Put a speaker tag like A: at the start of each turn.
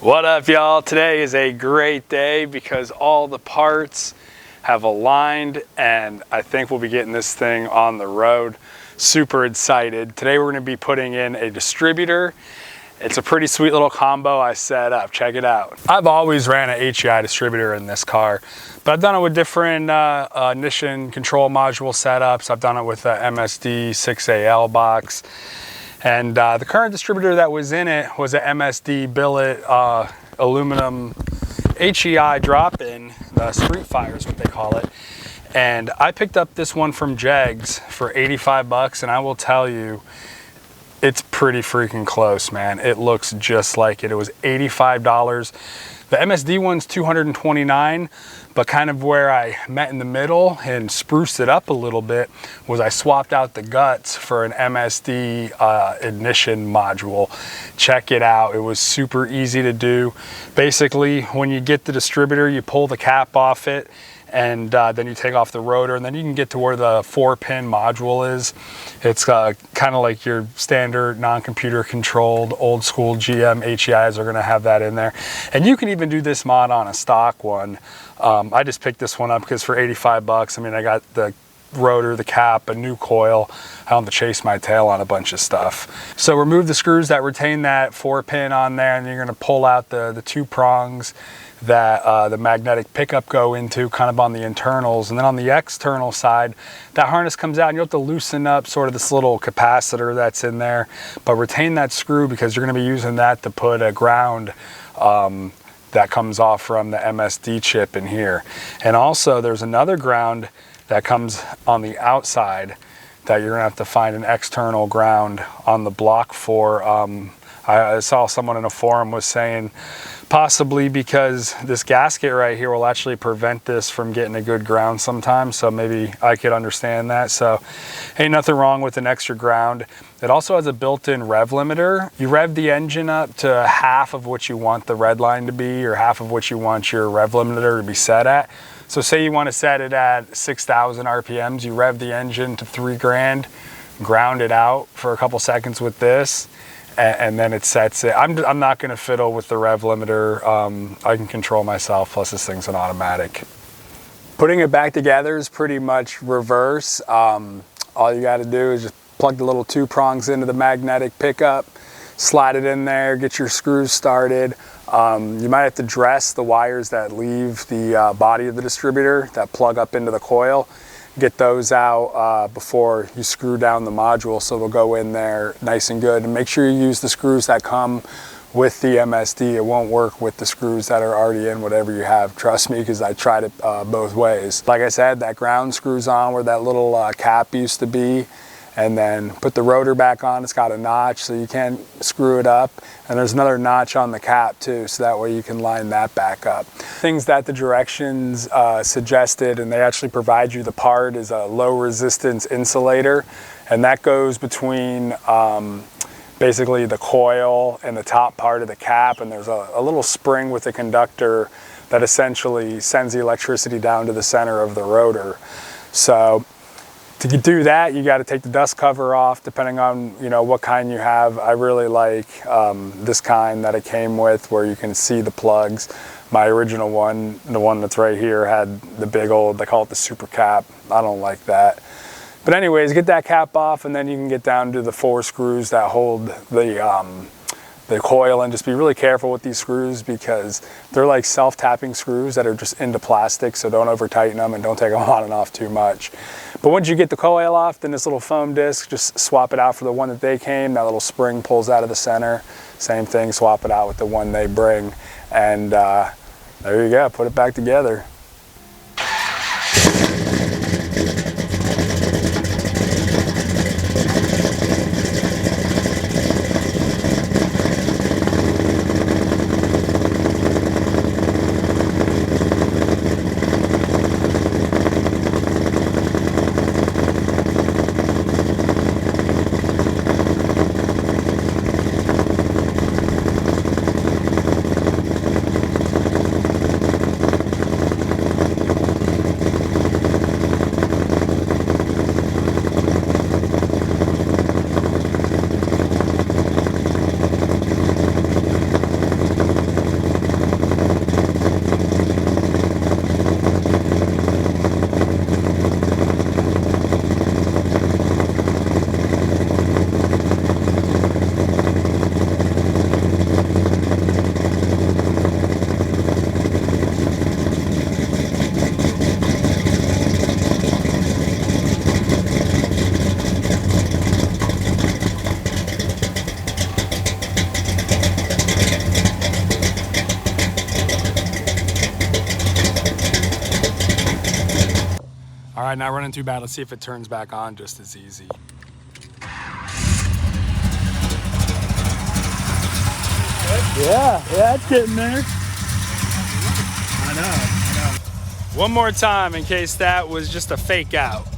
A: What up, y'all? Today is a great day because all the parts have aligned and I think we'll be getting this thing on the road. Super excited. Today we're going to be putting in a distributor. It's a pretty sweet little combo I set up. Check it out. I've always ran an H.E.I. distributor in this car, but I've done it with different ignition control module setups. I've done it with a MSD 6AL box. And the current distributor that was in it was a MSD billet aluminum H.E.I. drop-in, the Street Fire is what they call it. And I picked up this one from JEGS for 85 bucks, and I will tell you, it's pretty freaking close, man. It looks just like it. It was $85. The MSD one's $229, but kind of where I met in the middle and spruced it up a little bit was I swapped out the guts for an MSD ignition module. Check it out. It was super easy to do. Basically, when you get the distributor, you pull the cap off it, and then you take off the rotor, and then you can get to where the 4-pin module is. It's kind of like your standard non-computer controlled old school GM H.E.I.s are gonna have that in there. And you can even do this mod on a stock one. I just picked this one up because for 85 bucks, I mean, I got the rotor, the cap, a new coil. I don't have to chase my tail on a bunch of stuff. So remove the screws that retain that 4-pin on there, and you're gonna pull out the 2 prongs that the magnetic pickup go into kind of on the internals. And then on the external side, that harness comes out and you have to loosen up sort of this little capacitor that's in there, but retain that screw because you're gonna be using that to put a ground that comes off from the MSD chip in here. And also there's another ground that comes on the outside that you're gonna have to find an external ground on the block for. I saw someone in a forum was saying possibly because this gasket right here will actually prevent this from getting a good ground sometimes, so maybe I could understand that. So ain't nothing wrong with an extra ground. It also has a built-in rev limiter. You rev the engine up to half of what you want the red line to be or half of what you want your rev limiter to be set at. So say you want to set it at 6,000 RPMs, you rev the engine to 3 grand, ground it out for a couple seconds with this, and then it sets it. I'm not going to fiddle with the rev limiter. I can control myself, plus this thing's an automatic. Putting it back together is pretty much reverse. All you got to do is just plug the little 2 prongs into the magnetic pickup, slide it in there, get your screws started. You might have to dress the wires that leave the body of the distributor that plug up into the coil. Get those out before you screw down the module, so they'll go in there nice and good. And make sure you use the screws that come with the MSD. It won't work with the screws that are already in whatever you have. Trust me, because I tried it both ways. Like I said, that ground screws on where that little cap used to be, and then put the rotor back on. It's got a notch so you can't screw it up, and there's another notch on the cap too, so that way you can line that back up. Things that the directions suggested, and they actually provide you the part, is a low resistance insulator, and that goes between basically the coil and the top part of the cap, and there's a little spring with a conductor that essentially sends the electricity down to the center of the rotor. So to do that, you got to take the dust cover off, depending on what kind you have. I really like this kind that it came with, where you can see the plugs. My original one, the one that's right here, had the big old, they call it the super cap. I don't like that. But anyways, get that cap off, and then you can get down to the 4 screws that hold the coil, and just be really careful with these screws because they're like self-tapping screws that are just into plastic, so don't over tighten them and don't take them on and off too much. But once you get the coil off, then this little foam disc, just swap it out for the one that they came. That little spring pulls out of the center. Same thing, swap it out with the one they bring. And there you go, put it back together. right, not running too bad. Let's see if it turns back on just as easy. Yeah, it's getting there. I know. One more time in case that was just a fake out.